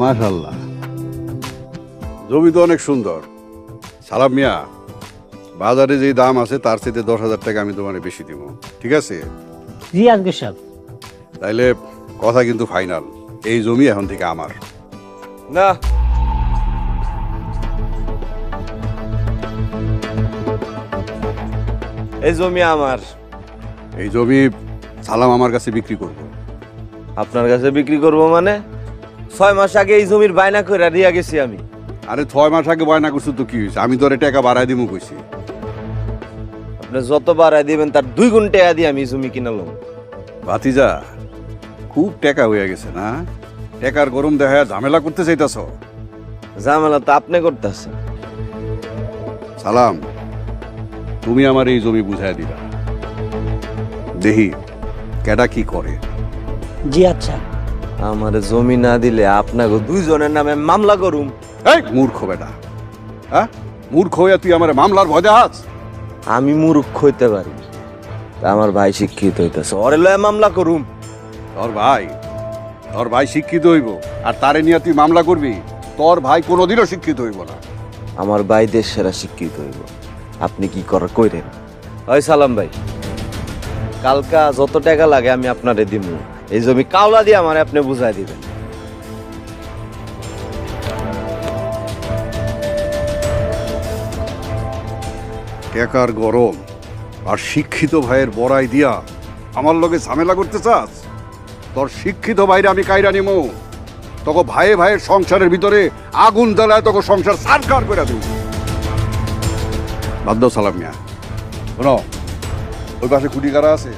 মাশাআল্লাহ, জমি তো অনেক সুন্দর। সালাম মিয়া, বাজারে যে দাম আছে তার চেয়ে 10,000 টাকা আমি তোমার বেশি দিব, ঠিক আছে? জি আজকে সাহেব। তাইলে কথা কিন্তু ফাইনাল, এই জমি এখন থেকে আমার। না, এই জমি আমার। এই জমি সালাম আমার কাছে বিক্রি করবো। আপনার কাছে বিক্রি করব মানে? 6 মাস আগে এই জমির বায়না করে দিয়া গেছি আমি। আরে 6 মাস আগে বায়না করছো তো কি হয়েছে? আমি তোরে টাকা বাড়াই দিব কইছি। আপনি যত বাড়াই দিবেন তার 2 গুণ টাকা দিয়ে আমি এই জমি কিনালাম। ভাতিজা, খুব টাকা হয়ে গেছে না? টাকার গরম দেখায় ঝামেলা করতে চাইতাছ? ঝামেলা তো আপনি করতেছেন। সালাম, তুমি আমার এই জমি বুঝাই দিবা, দেখি কেডা কি করে। জি আচ্ছা। আমার জমি না দিলে আপনাকে 2 জনের নামে মামলা করুম। এই মূর্খ বেটা, হ্যাঁ? মূর্খ হইয়া তুই আমার মামলার ভয় দেখাস? আমি মূর্খ হইতে পারি, তা আমার ভাই শিক্ষিত হইতেছে, ওরে লয়ে মামলা করুম। তোর ভাই শিক্ষিত হইব আর তারে নিয়ে তুই মামলা করবি? তোর ভাই কোনোদিনও শিক্ষিত হইব না। আমার ভাই দেশ সেরা শিক্ষিত হইব। আপনি কি করার কইরেন? ওই সালাম ভাই, কালকা যত টাকা লাগে আমি আপনারে দিব। এই জমি কাওলা দিয়ে আমারে আপনি বুঝাই দিবেন। টাকার গরম আর শিক্ষিত ভাইয়ের বড়াই দিয়া আমার লগে ঝামেলা করতে চাস? তোর শিক্ষিত ভাইরে আমি কাইরা নিমু, তোকে ভাইয়ে ভাইয়ের সংসারের ভিতরে আগুন জ্বালায় তোকে সংসার সারকার করে দিব। বাদ দাও সালাম মিয়া। শোনো, ওই পাশে খুঁটি কারা আছে?